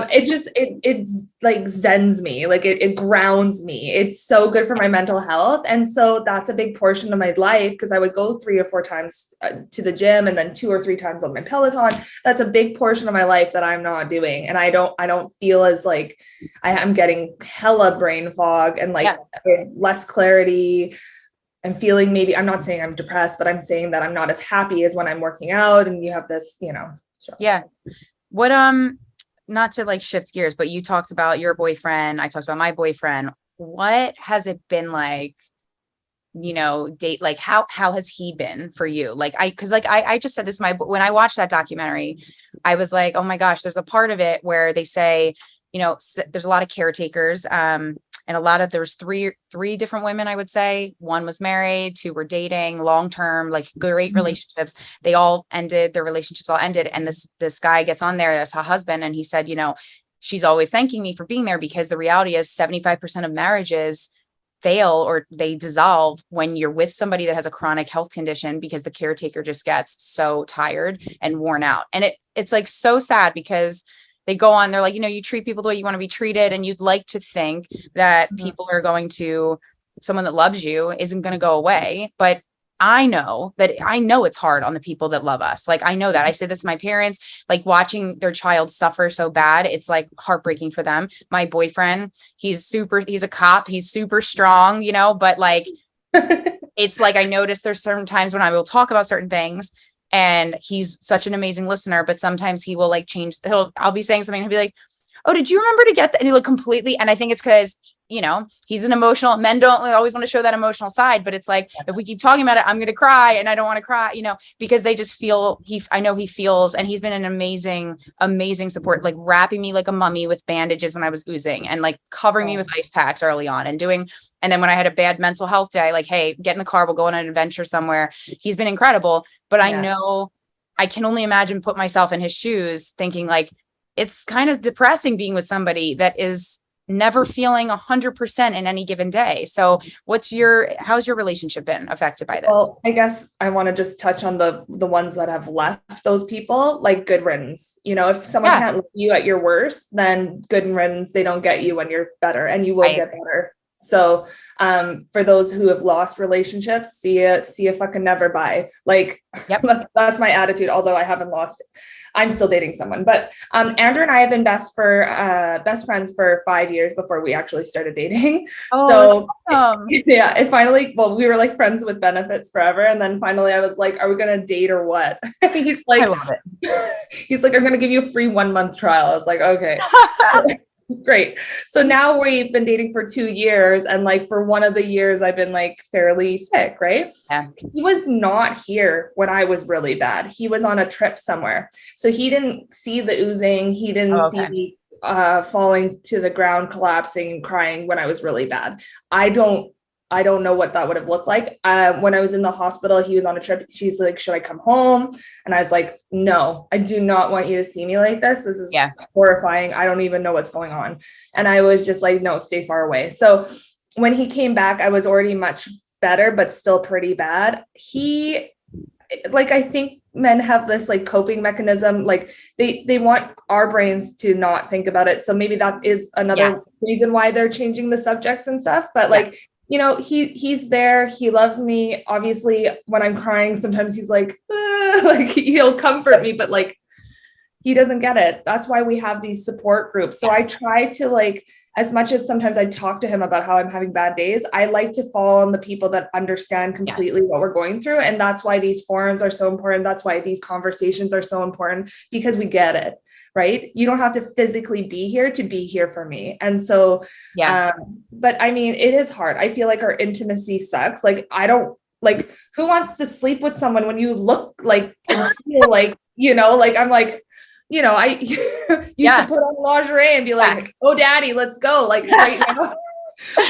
it's like zens me, like it grounds me. It's so good for my mental health. And so that's a big portion of my life, because I would go 3 or 4 times to the gym and then 2 or 3 times on my Peloton. That's a big portion of my life that I'm not doing. And I don't feel as like I'm getting hella brain fog and like less clarity. I'm feeling, maybe, I'm not saying I'm depressed, but I'm saying that I'm not as happy as when I'm working out, and you have this, you know. Yeah. What, not to like shift gears, but you talked about your boyfriend. I talked about my boyfriend. What has it been like, you know, date, like how has he been for you? Like, cause like, I just said this, when I watched that documentary, I was like, oh my gosh, there's a part of it where they say, you know, there's a lot of caretakers, and there's three different women, I would say. One was married, 2 were dating long-term, like great relationships. Their relationships all ended. And this guy gets on there as her husband. And he said, you know, she's always thanking me for being there, because the reality is 75% of marriages fail or they dissolve when you're with somebody that has a chronic health condition, because the caretaker just gets so tired and worn out. And it's like so sad, because they go on, they're like, you know, you treat people the way you want to be treated. And you'd like to think that people are going to, someone that loves you isn't going to go away. But I know it's hard on the people that love us. Like, I know that. I say this to my parents, like watching their child suffer so bad, it's like heartbreaking for them. My boyfriend, he's a cop. He's super strong, you know, but like, it's like, I notice there's certain times when I will talk about certain things, and he's such an amazing listener, but sometimes he will like change. I'll be saying something, he'll be like, oh, did you remember to get that? And he look completely. And I think it's because he's an emotional, men don't always want to show that emotional side, but it's like, if we keep talking about it, I'm going to cry and I don't want to cry, because they just feel I know he feels, and he's been an amazing support, like wrapping me like a mummy with bandages when I was oozing and like covering me with ice packs early on and then when I had a bad mental health day, like, hey, get in the car, we'll go on an adventure somewhere. He's been incredible, but I know I can only imagine, put myself in his shoes, thinking like, it's kind of depressing being with somebody that is never feeling 100% in any given day. So how's your relationship been affected by this? Well, I guess I want to just touch on the ones that have left those people, like good riddance. If someone can't love you at your worst, then good riddance. They don't get you when you're better, and you will get better. So for those who have lost relationships, see ya fucking never, bye. Like, that's my attitude. Although I haven't lost it. I'm still dating someone, but Andrew and I have been best friends for 5 years before we actually started dating. Oh, so awesome. it finally, we were like friends with benefits forever. And then finally I was like, are we going to date or what? He's like, I love it. He's like, I'm going to give you a free 1 month trial. I was like, okay. Great. So now we've been dating for 2 years, and like for one of the years I've been like fairly sick, right? Yeah. He was not here when I was really bad. He was on a trip somewhere. So he didn't see the oozing. He didn't see me falling to the ground, collapsing, crying when I was really bad. I don't know what that would have looked like. When I was in the hospital, he was on a trip. She's like, should I come home? And I was like, no, I do not want you to see me like this. This is horrifying. I don't even know what's going on. And I was just like, no, stay far away. So when he came back, I was already much better, but still pretty bad. I think men have this like coping mechanism. Like they want our brains to not think about it. So maybe that is another reason why they're changing the subjects and stuff. But he's there. He loves me. Obviously, when I'm crying, sometimes he's like he'll comfort me, but like he doesn't get it. That's why we have these support groups. So I try to like, as much as sometimes I talk to him about how I'm having bad days, I like to fall on the people that understand completely what we're going through. And that's why these forums are so important. That's why these conversations are so important, because we get it. Right? You don't have to physically be here to be here for me. And so, but I mean, it is hard. I feel like our intimacy sucks. Like, I don't like, who wants to sleep with someone when you look like and feel like, I'm like, I used to put on lingerie and be like, oh daddy, let's go. Like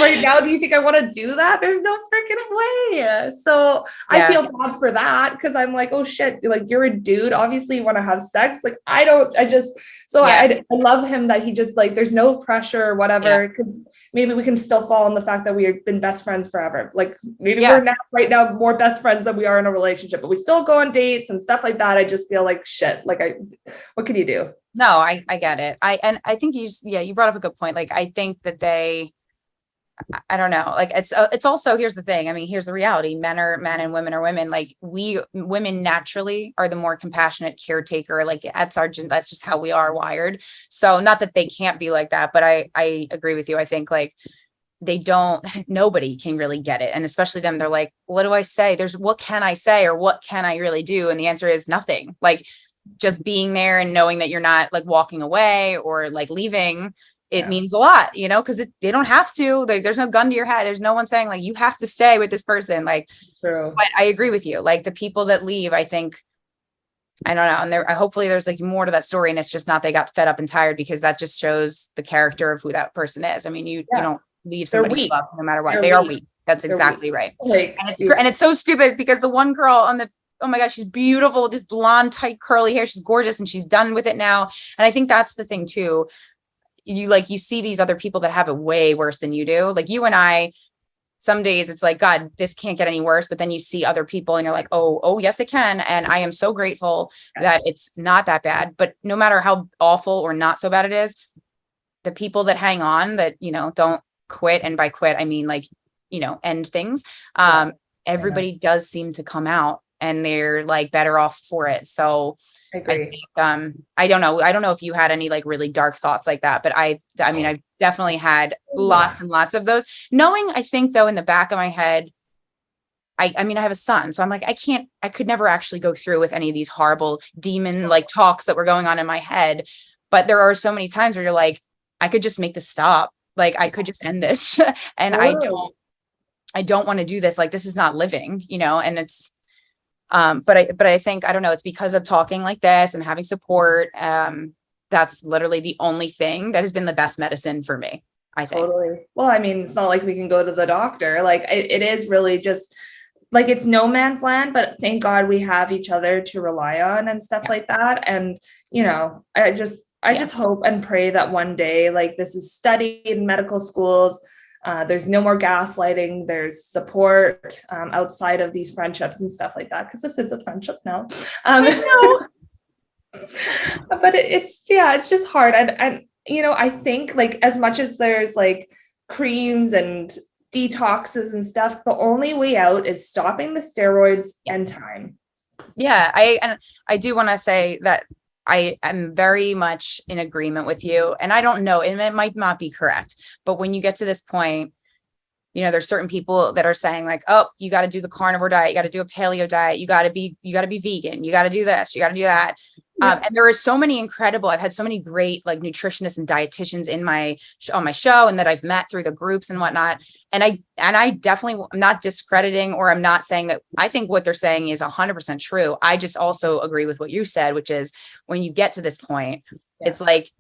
right now, do you think I want to do that? There's no freaking way. So I feel bad for that, because I'm like, oh shit, like you're a dude. Obviously you want to have sex. Like I love him that he just like, there's no pressure or whatever, because maybe we can still fall on the fact that we have been best friends forever. Like maybe we're right now more best friends than we are in a relationship, but we still go on dates and stuff like that. I just feel like shit. Like what can you do? No, I get it. I think you brought up a good point. Like, I think that I don't know. Like it's also, here's the thing. I mean, here's the reality. Men are men and women are women. Like women naturally are the more compassionate caretaker. Like that's just how we are wired. So not that they can't be like that, but I agree with you. I think like nobody can really get it. And especially them, they're like, what do I say? What can I say? Or what can I really do? And the answer is nothing. Like just being there and knowing that you're not like walking away or like leaving, it means a lot, because they don't have to. Like, there's no gun to your head. There's no one saying like, you have to stay with this person. Like, true. But I agree with you. Like the people that leave, I think, I don't know. And hopefully there's like more to that story, and it's just not, they got fed up and tired, because that just shows the character of who that person is. I mean, you don't leave somebody you love no matter what. They are weak. That's exactly right. Like, and it's so stupid, because the one girl oh my gosh, she's beautiful with this blonde, tight, curly hair. She's gorgeous, and she's done with it now. And I think that's the thing too. You see these other people that have it way worse than you do. Like you and I, some days it's like, God, this can't get any worse. But then you see other people and you're like, oh, yes, it can. And I am so grateful that it's not that bad. But no matter how awful or not so bad it is, the people that hang on, that, don't quit. And by quit, I mean like, end things. Everybody does seem to come out, and they're like better off for it. So I think, I don't know if you had any like really dark thoughts like that, but I mean, I've definitely had lots and lots of those, knowing, I think though, in the back of my head, I mean, I have a son, so I'm like, I could never actually go through with any of these horrible demon like talks that were going on in my head. But there are so many times where you're like, I could just make this stop. Like I could just end this and I don't want to do this. Like, this is not living, and it's, but I think, I don't know, it's because of talking like this and having support. That's literally the only thing that has been the best medicine for me, I think. Totally. Well, I mean, it's not like we can go to the doctor. Like it is really just like, it's no man's land, but thank God we have each other to rely on and stuff like that. And, I just hope and pray that one day, like, this is studied in medical schools. There's no more gaslighting. There's support outside of these friendships and stuff like that. Because this is a friendship now. But it's just hard. And I think, like, as much as there's like creams and detoxes and stuff, the only way out is stopping the steroids and time. Yeah, I do want to say that I am very much in agreement with you. And I don't know, and it might not be correct, but when you get to this point, there's certain people that are saying like, oh, you got to do the carnivore diet, you got to do a paleo diet, you got to be vegan, you got to do this, you got to do that. And there are so many I've had so many great like nutritionists and dietitians on my show and that I've met through the groups and whatnot. And I definitely, I'm not discrediting, or I'm not saying that I think what they're saying is 100% true. I just also agree with what you said, which is when you get to this point, it's like,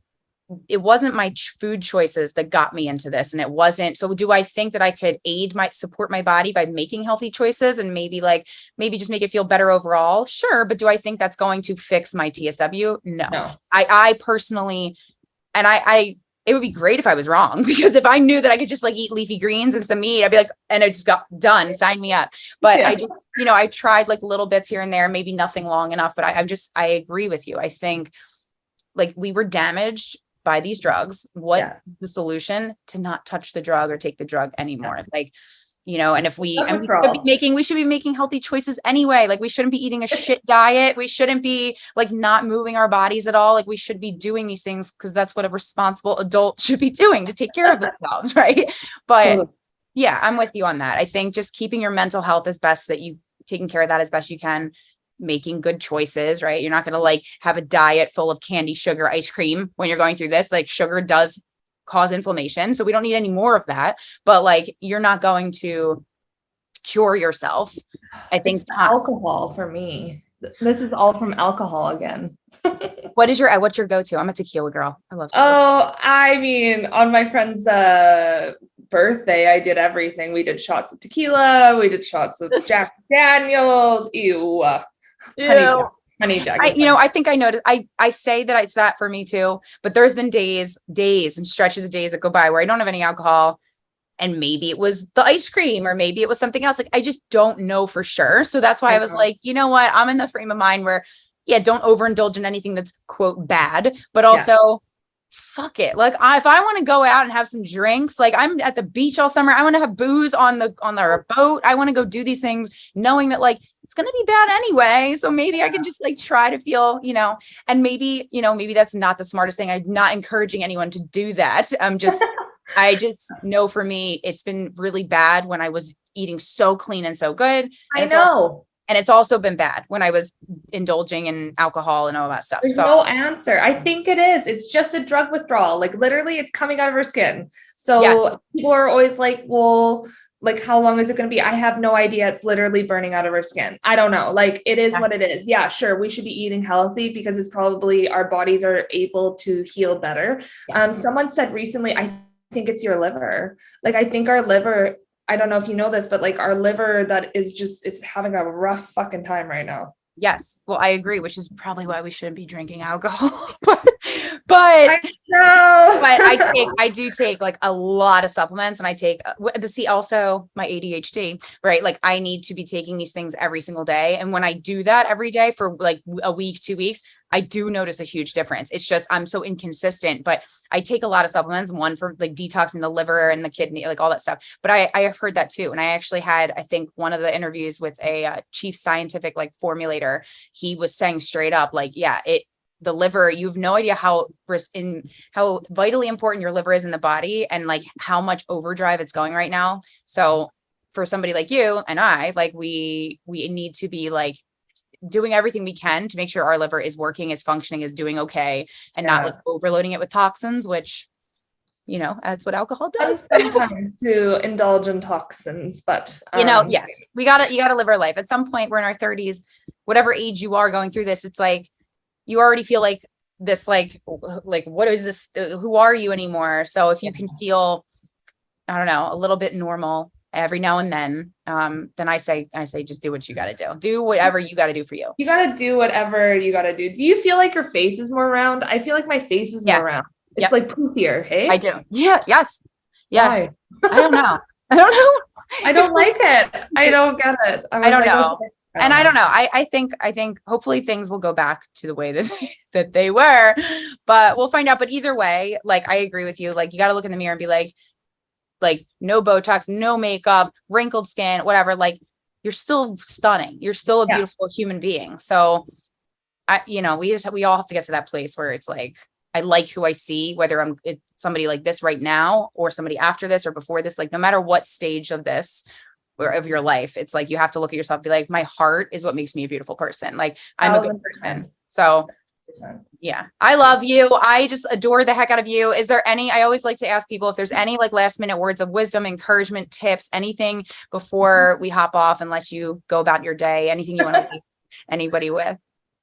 it wasn't my food choices that got me into this. And it wasn't. So do I think that I could support my body by making healthy choices and maybe just make it feel better overall? Sure. But do I think that's going to fix my TSW? No. I personally, and it would be great if I was wrong, because if I knew that I could just like eat leafy greens and some meat, I'd be like, and it just got done, sign me up. But I just, I tried like little bits here and there, maybe nothing long enough, but I agree with you. I think like we were damaged by these drugs. What the solution to not touch the drug or take the drug anymore? Like, and if we should be making healthy choices anyway. Like we shouldn't be eating a shit diet. We shouldn't be like not moving our bodies at all. Like we should be doing these things because that's what a responsible adult should be doing to take care of themselves. Right. But yeah, I'm with you on that. I think just keeping your mental health as best that you taking care of that as best you can, making good choices, right? You're not going to like have a diet full of candy, sugar, ice cream when you're going through this. Like sugar does cause inflammation. So we don't need any more of that, but like, you're not going to cure yourself. I think alcohol for me, this is all from alcohol again. What's your go-to? I'm a tequila girl. I love tequila. Oh, I mean, on my friend's birthday, I did everything. We did shots of tequila. We did shots of Jack Daniels. Ew. Honey Jack. I think I noticed. I say that it's that for me too, but there's been days and stretches of days that go by where I don't have any alcohol, and maybe it was the ice cream or maybe it was something else. Like I just don't know for sure. So that's why I was like, you know what? I'm in the frame of mind where, don't overindulge in anything that's quote bad, but also fuck it. Like if I want to go out and have some drinks, like I'm at the beach all summer, I want to have booze on the boat. I want to go do these things knowing that like it's going to be bad anyway. So maybe I can just like try to feel, and maybe that's not the smartest thing. I'm not encouraging anyone to do that. I just know for me, it's been really bad when I was eating so clean and so good. And it's also been bad when I was indulging in alcohol and all that stuff. There's no answer. I think it is. It's just a drug withdrawal. Like literally it's coming out of our skin. So people are always like, well, like, how long is it going to be? I have no idea. It's literally burning out of our skin. I don't know. Like it is what it is. Yeah, sure. We should be eating healthy because it's probably our bodies are able to heal better. Yes. Someone said recently, I think it's your liver. Like, I think our liver, I don't know if you know this, but like our liver that is just, it's having a rough fucking time right now. Yes. Well, I agree, which is probably why we shouldn't be drinking alcohol. but I do take like a lot of supplements, and I take, also my ADHD, right? Like I need to be taking these things every single day. And when I do that every day for like a week, 2 weeks, I do notice a huge difference. It's just, I'm so inconsistent, but I take a lot of supplements, one for like detoxing the liver and the kidney, like all that stuff. But I have heard that too. And I actually had, I think one of the interviews with a chief scientific like formulator, he was saying straight up, like, the liver, you have no idea how vitally important your liver is in the body and like how much overdrive it's going right now. So for somebody like you and I, like we need to be like doing everything we can to make sure our liver is working, is functioning, is doing okay, and not like overloading it with toxins, which that's what alcohol does. And sometimes to indulge in toxins, but yes, you gotta live our life. At some point, we're in our 30s, whatever age you are going through this, it's like you already feel like this, like what is this? Who are you anymore? So if you can feel, I don't know, a little bit normal every now and then I say just do what you got to do whatever you got to do for you. You got to do whatever you got to do. Do you feel like your face is more round? I feel like my face is more round. It's like poofier. Hey, I do. Yes. Yeah. Why? I don't know. I don't like it. I don't get it. I don't know. Okay. And I don't know. I think hopefully things will go back to the way that they were, but we'll find out. But either way, like, I agree with you. Like, you got to look in the mirror and be like no Botox, no makeup, wrinkled skin, whatever. Like, you're still stunning. You're still a beautiful human being. So we all have to get to that place where it's like, I like who I see, whether it's somebody like this right now or somebody after this or before this, like, no matter what stage of this or of your life, it's like, you have to look at yourself and be like, my heart is what makes me a beautiful person. Like, I'm a good person. So yeah, I love you. I just adore the heck out of you. Is there I always like to ask people if there's any like last minute words of wisdom, encouragement, tips, anything before we hop off and let you go about your day, anything you want to leave anybody with?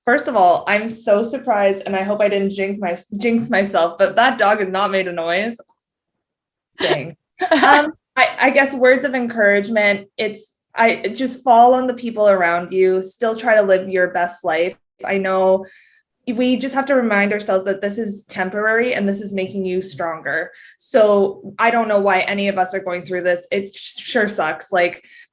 First of all, I'm so surprised, and I hope I didn't jinx myself, but that dog has not made a noise. Dang. I guess words of encouragement. I just fall on the people around you. Still try to live your best life. I know we just have to remind ourselves that this is temporary and this is making you stronger. So I don't know why any of us are going through this. It sure sucks.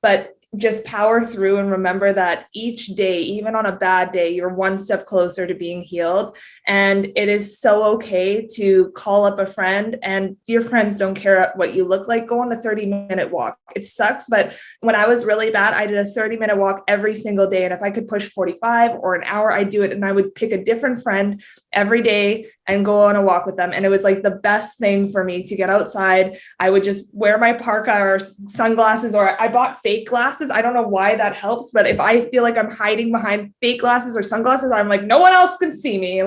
But just power through and remember that each day, even on a bad day, you're one step closer to being healed. And it is so okay to call up a friend, and your friends don't care what you look like. Go on a 30-minute walk. It sucks. But when I was really bad, I did a 30-minute walk every single day. And if I could push 45 or an hour, I'd do it. And I would pick a different friend every day and go on a walk with them. And it was like the best thing for me to get outside. I would just wear my parka or sunglasses, or I bought fake glasses. I don't know why that helps, but if I feel like I'm hiding behind fake glasses or sunglasses, I'm like, no one else can see me.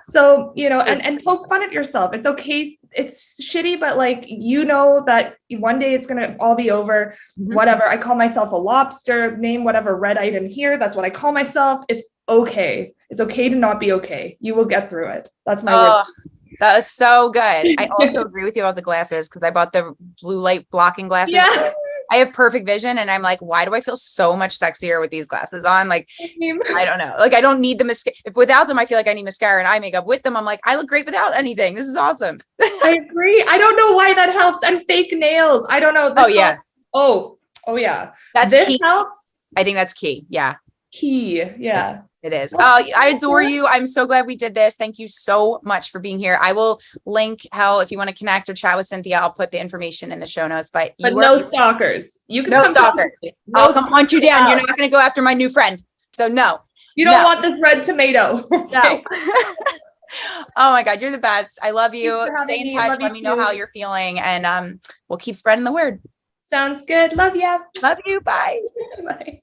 So, and poke fun at yourself. It's okay. It's shitty, but that one day it's going to all be over. Mm-hmm. Whatever. I call myself a lobster, name whatever red item here. That's what I call myself. It's okay. It's okay to not be okay. You will get through it. That's my word. That was so good. I also agree with you about the glasses, because I bought the blue light blocking glasses. Yeah. I have perfect vision, and I'm like, why do I feel so much sexier with these glasses on? Like, I don't know. Like, I don't need the mascara. If without them, I feel like I need mascara and eye makeup. With them, I'm like, I look great without anything. This is awesome. I agree. I don't know why that helps. And fake nails. I don't know. Oh yeah. This key. Helps. I think that's key. Yeah. Key. Yeah. It is. Oh, I adore you. I'm so glad we did this. Thank you so much for being here. I will link if you want to connect or chat with Cynthia, I'll put the information in the show notes. But no stalkers. You can no stalkers. I'll come hunt you down. You're not going to go after my new friend. So no. You don't want this red tomato. No. Oh my God, you're the best. I love you. Stay in touch. Let me know how you're feeling, and we'll keep spreading the word. Sounds good. Love ya. Love you. Bye. Bye.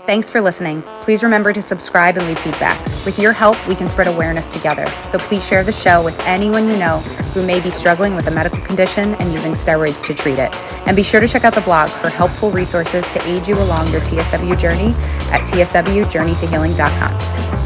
Thanks for listening. Please remember to subscribe and leave feedback. With your help, we can spread awareness together. So please share the show with anyone you know who may be struggling with a medical condition and using steroids to treat it. And be sure to check out the blog for helpful resources to aid you along your TSW journey at tswjourneytohealing.com.